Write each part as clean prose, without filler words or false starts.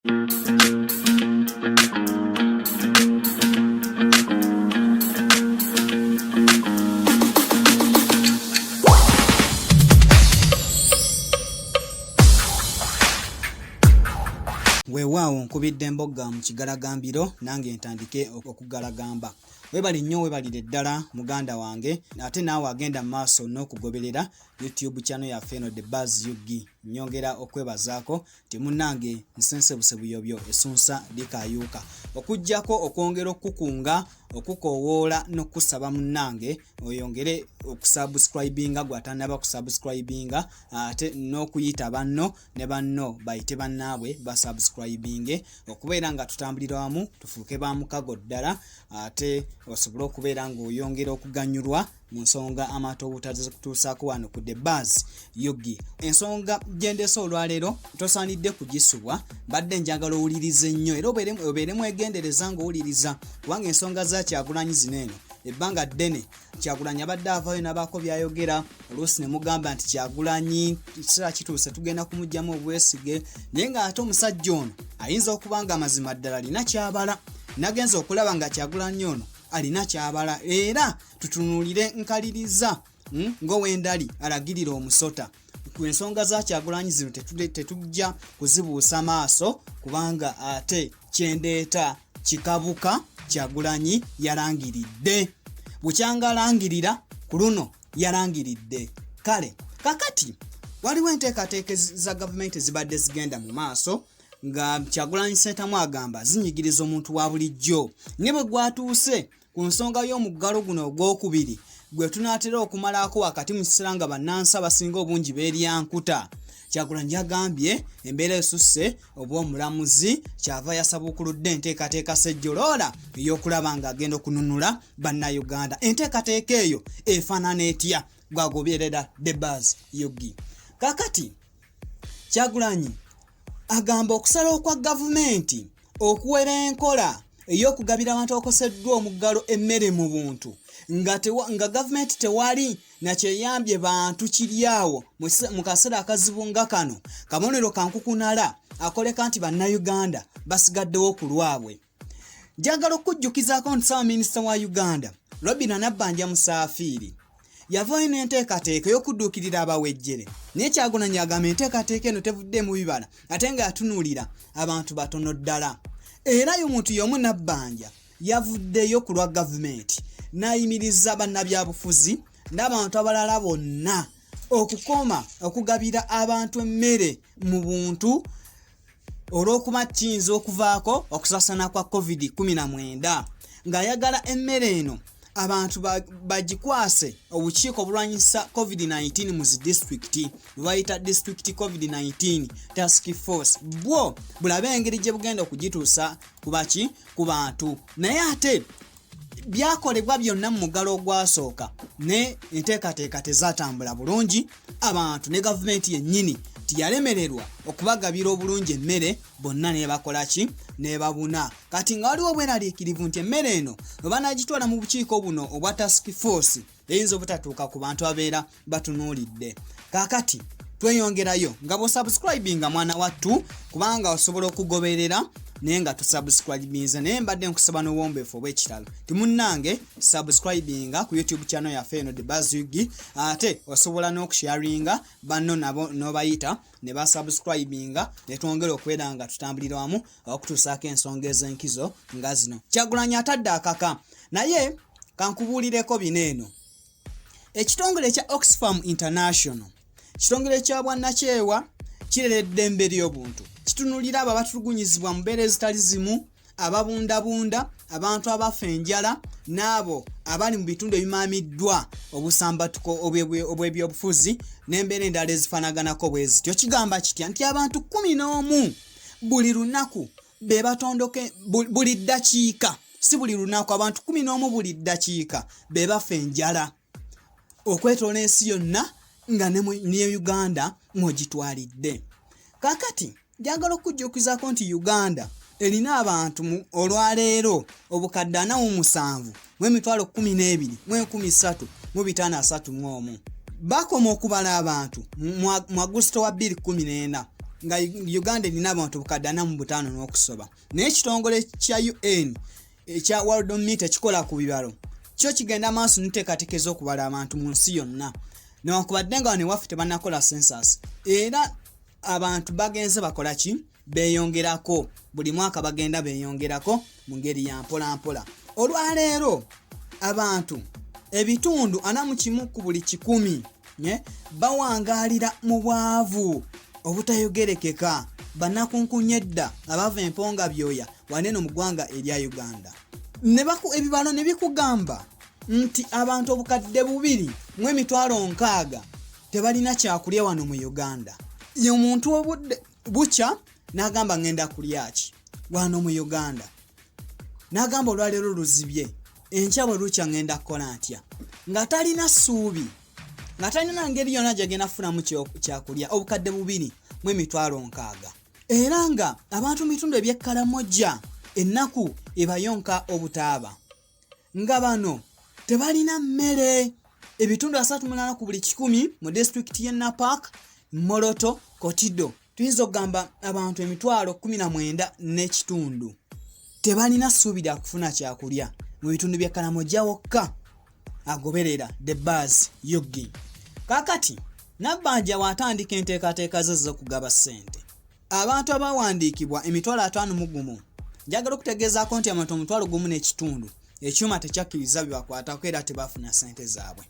Weewaawo nkubidde embogga mu kigalagambiro nange ntandike okugalagamba. Webali nnyo webalire ddala muganda wange, ate naawe agenda mu maaso n'okugoberera YouTube channel yaffe eno The Buzz UG. Nyongera okwebazaako ti munnange nsensebuse buyobyo essunsa likayuuka. Okujjako okwongera okukunga, okukoowoola n'okusaba munnange oyongere okusubscribinga gw'atanaba kusubscribinga, ate n'okuyita banno ne banno bayite bannaabwe basubscribinge okubeera nga tutambulira wamu tufuuke ba mukago ddala, ate osobole okubeera ng'oyongera okuganyulwa mu nsonga amaato obutaze kutuusaako wano ku The Buzz UG. Ensonga gyendese olwaleero tosaanidde kugisubwa, badde njagala owulirize nnyo era obeere mwegendereza ng'owuliriza, kubanga ensonga za Kyagulanyi zino eno ebbanga ddene Kyagulanyi abadde avaayo n'abaako byayogera, oluusi ne mugamba nti Kyagulanyi kiseera kituuse tugenda kumugyamu obwesige, naye ng'ate omusajja ono ayinza okuba nga amazima ddala alina kyabala. Nagenza okulaba nga Kyagulanyi ono alina kyabala era tutunuulire nkaliriza ng'owendali alagirira omusota. Ku ensonga za Kyagulanyi zino tetujja kuzibuusa maaso, kubanga ate kyendeeta kikabuka Kyagulanyi yalangiridde. Bukyanga alangirira ku luno yalangiridde. Kale kakati waliwo enteekateeka za gavumenti ezibadde zigenda mu maaso nga Kyagulanyi Ssentamu agamba zinyigiriza omuntu wa bulijjo. Ne bwe gwatuuse ku nsonga y'omuggalo guno ogwokubiri gwe tunaatera okumalako wakati mu kiseera nga bannansi abasinga obungi beeryankuta, Kyagulanyi agambye embeera esusse obw'omulamuzi kyava yasabuukuludde enteekateeka ssejjoloola ey'okulaba ng'agenda okununula bannayuganda. Enteekateeka eyo efaanana etya? Gwagoberera The Buzz UG. Kakati Kyagulanyi agamba okusalawo kwa gavumenti okuwera enkola ey'okugabira abantu abakoseddwa omuggalo emmere mu buntu nga gavumenti tewali nakyeyambye bantu kiryawo mu kaseera akazibu nga kano, kabonero kankukunala akoleka nti bannayuganda basigaddewo ku lwabwe. Njagala okujjukizaako nti Ssaabaminisita wa Uganda Robinah Nabbanja Musafiri yavaayo n'enteekateeka ey'okudduukirira abawejjere, naye Kyagulanyi agamba enteekateeka eno tevuddeemu bibala ate nga yatunuulira abantu batono ddala. Era y'omuntu y'omu Nabbanja yavuddeyo ku lwa gavumenti n'ayimiriza bannabyabufuzi n'abantu abalala bonna okukoma okugabira abantu emmere mu buntu olw'okuba kiyinza okuvaako okusasana kwa COVID-19, ng'ayagala emmere eno abantu bagikwase obukiiko obulwanyisa COVID-19 mu zi disitulikiti bayita District COVID-19 Task Force, bwo bulabe engeri gye bugenda okugituusa ku bantu. Naye ate byakolebwa byonna mu muggalo ogwasooka ne enteekateeka tezatambula bulungi, abantu ne gavumenti yennyini tiyalemererwa okubagabira obulungi emmere, bonna ne bakola ki? Ne babuna. Kati nga waliwo bweraliikirivu nti emmere eno bwe banagitwala mu bukiiko buno obwa Task Force eyinza obutatuuka ku bantu abeera batunuulidde. Kaakati tweyongerayo nga bw'osubscribinga mwana wattu, kubanga osobola okugoberera naye nga tusubscribinze, naye mbadde nkusaba n'obuwombeefu obw'ekitalo ti munnange subscribinga ku YouTube channel yaffe eno The Buzz UG, ate osobola n'okusharinga banno nabo n'obayita ne basubscribinga, ne twongera okubeera nga tutambulira wamu okutuusaako ensonga ez'enkizo nga zino. Kyagulanyi atadde akaka, naye kankubuulireko bino eno. Ekitongole ekya Oxfam International, kitongole kya bwannakyewa kirera eddembe ly'obuntu, kitunulira abo abatulugunyizibwa mu mbeera ezitali zimu, ababundabunda, abantu abafa enjala, n'abo abali mu bitundu ebimaamiddwa obusambatuko obw'ebyobufuzi n'embeera endala ezifaanaganako bwe zityo. Kigamba kitya? Nti abantu 11 buli lunaku be batondoke buli ddakiika, si buli lunaku, abantu 11 buli ddakiika be bafa enjala okwetoola ensi yonna nga ne Uganda mw'ogitwalidde. Kaakati njagala okujjukizaako nti Uganda erina abantu olwaleero obukadde 47 mu emitwalo 12 mu 1331 bakoma okubala abantu mu Augusito wa 2014 nga Uganda erina abantu obukadde 45 n'okusoba naye ekitongole kya UN ekya World Meat ekikola ku bibalo kyo kigenda maaso n'enteekateeka okubala abantu mu nsi yonna newankubadde nga ne waffe tebannakola census era abantu bagenze bakola ki beeyongerako buli mwaka bagenda beeyongerako mu ngeri ya mpola mpola. Olwaleero abantu ebitundu 41 ku buli 100 bawangaalira mu bwavu obutayogerekeka bannakunkunye edda abava emponga byoya waneno mu ggwanga erya Uganda. Ebibalo ne bikugamba nti abantu obukadde 2,600 tebalina kyakulya wano mu Uganda. Ye omuntu obudde bucha n'agamba ngenda kulyaki wano mu Uganda. N'agamba olwaleero luzibye enkya bwe lukya ngenda kukola ntya nga talina ssuubi nga talina ngeri yonna gyagenda kufunamu kyakulya obukadde 2,600 era nga abantu mu bitundu eby'Ekkalamojja ennaku ebayonka obutaaba nga bano tebalina mmere. Ebitundu 38 ku buli 100 mu district y'e Napak, Moroto, Kotido tuyinza okugamba abantu 19,000 n'ekitundu tebalina ssuubi lya kufuna kyakulya mu bitundu by'Ekkalamojja wokka agoberera the buzz yogi. Kakati Nabbanja watandika enteekateeka ze z'okugaba ssente abantu abawandiikibwa 51,000 njagala okutegeezaako nti abantu 1,000 ekyuma tekyakkiriza bibakwatako era tebafuna ssente zaabwe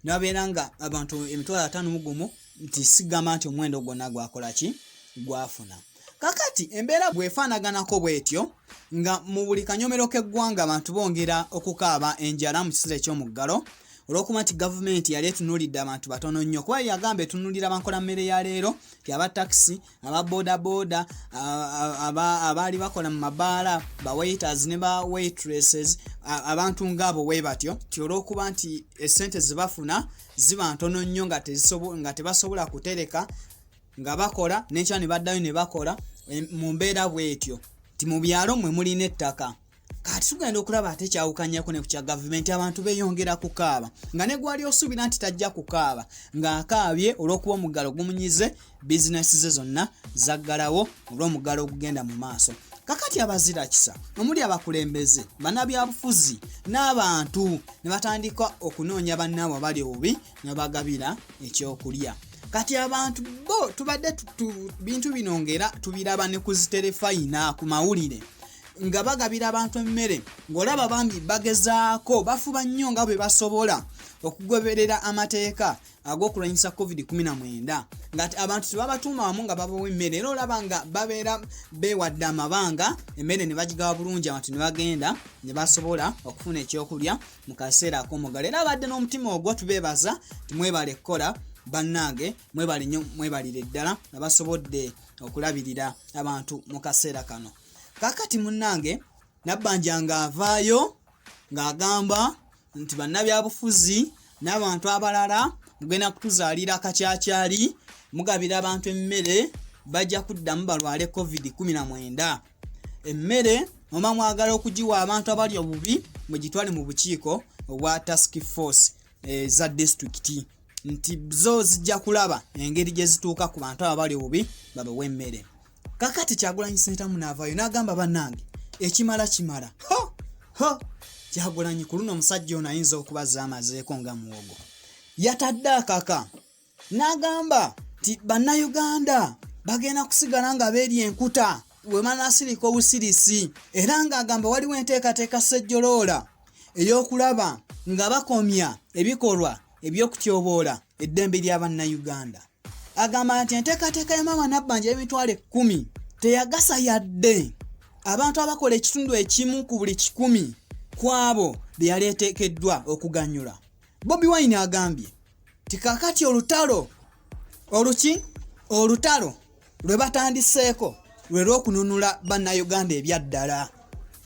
nabeera nga abantu 51,000 nti sigamba nti omwendo gwonna gwakola ki gwafuna. Kakati embeera bwefaanaganako bwetyo nga mu buli kanyomero k'eggwanga abantu bongera okukaaba enjala mu kiseera eky'omuggalo olw'okuba nti gavumenti yali etunuulidde abantu batono nnyo kuba yagamba etunuulira bankola mmere ya leero ti aba taxi aba boda abaali bakola mu mabaala ba waiters ne ba waitresses abantu ng'abo bwe batyo ti olw'okuba nti essente zebafuna ziba ntono nnyo nga tebasobola kutereka nga bakola n'enkya ne baddayo ne bakola mu mbeera bwetyo ti mu byalo mwe mulina ettaka. Kati tugenda okulaba ate kyawukanyako ne ku kya gavumenti abantu beeyongera kukaaba nga ne gwali osuubira nti tajja kukaaba ng'akaabye olw'okuba omuggalo gumunyize bizinesi ze zonna zaggalawo olw'omuggalo ogugenda mu maaso. Kakati abazira kisa omuli abakulembeze bannabyabufuzi n'abantu ne batandika okunoonya bannaabwe abali obubi ne bagabira ekyokulya. Kati abantu bo tubadde bintu bino ngera tubiraba ne ku ziterefayina ku mawulire nga bagabira abantu emmere ng'olaba bambi bagezaako bafuba nnyo nga bwe basobola okugoberera amateeka ag'okulwanyisa COVID-19 nga abantu tebabatuuma wamu nga babawa emmere era olaba nga babeera beewadde amabanga emmere ne bagigawa bulungi abantu ne bagenda ne basobola okufuna ekyokulya mu kaseera ak'omuggalo. Era abadde n'omutima ogwo tubeebaza timwebale kukola bannange mwebale nnyo mwebalire ddala nga basobodde okulabirira abantu mu kaseera kano. Kakati munnange Nabbanja ng'avaayo ng'agamba nti bannabyabufuzi n'abantu abalala mugenda kutuzaalira akacaacaali mugabira abantu emmere bajja kuddamu balwale COVID-19. Emmere oba mwagala okugiwa abantu abali obubi mugitwale mu bukiiko obwa task force za disitulikiti nti zo zijja kulaba engeri gye zituuka ku bantu abali obubi babawe emmere. Kakati Kyagulanyi Ssentamu n'avaayo n'agamba bannange ekimala kimala. Kyagulanyi ku luno omusajja ono ayinza okubaza amazeeko nga muwogo. Yatadde akaka n'agamba nti bannayuganda bagenda kusigala nga beerya enkuta wemanasirika obusirisi era ng'agamba waliwo enteekateeka ssejjoloola ey'okulaba nga bakomya ebikolwa eby'okutyoboola eddembe ly'abannayuganda. Agamba nti enteekateeka ya Maama Nabbanja y'emitwalo 10 teyagasa yadde abantu abakola ekitundu ekimu ku buli 10 ku abo be yali eteekeddwa okuganyula. Bobi Wine agambye ti kakati olutalo lwe batandiseeko lwe lw'okununula bannayuganda ebyaddala.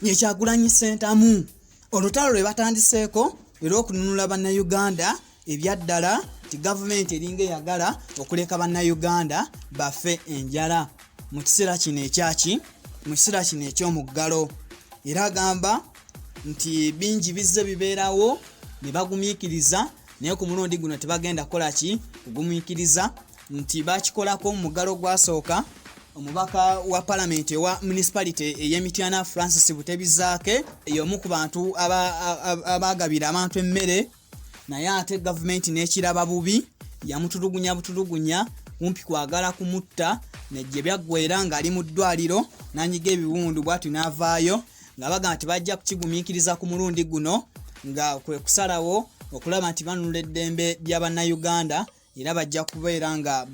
Ye Kyagulanyi Ssentamu olutalo lwe batandiseeko lwe lw'okununula bannayuganda ebyaddala ti gavumenti eringa eyagala okuleka bannayuganda bafe enjala mu kiseera kino eky'omuggalo. Era agamba nti bingi bizze bibeerawo ne bagumiikiriza naye ku mulundi guno tebagenda kukola ki kugumiikiriza nti bakikolako mu muggalo gwasooka omubaka wa parliament wa municipality ey'Emityana Francis Butebizaake y'omu ku bantu abagabira abantu emmere naye ate government n'ekiraba bubi yamutulugunya kumpi kwagala kumutta nejje byaggwera ng'ali mu ddwaliro n'anyiga ebiwundu bw'atu n'avaayo nga baga nti bajja kukigumiikiriza ku mulundi guno nga kwe kusalawo okulaba nti banunula eddembe ly'Abannayuganda era bajja kubeera nga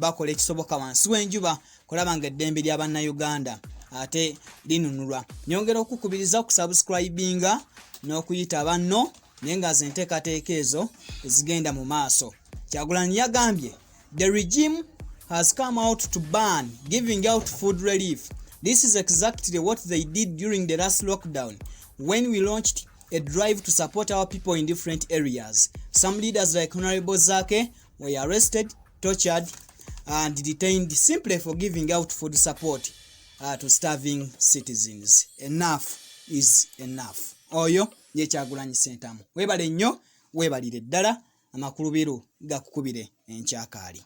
bakola ekisoboka wansi w'enjuba kulaba nga eddembe ly'Abannayuganda ate linunulwa. Nyongera okukubiriza okusubscribinga n'okuyita banno naye nga ze nteekateeka ezo ezigenda mu maaso. Kyagulanyi yagambye the regime has come out to ban giving out food relief. This is exactly what they did during the last lockdown when we launched a drive to support our people in different areas. Some leaders like Honorable Zake were arrested, tortured and detained simply for giving out food support to starving citizens. Enough is enough. Oyo ye Kyagulanyi Ssentamu. Webale nnyo, webalire ddala, amakulu biro gakukubire enkyakaali.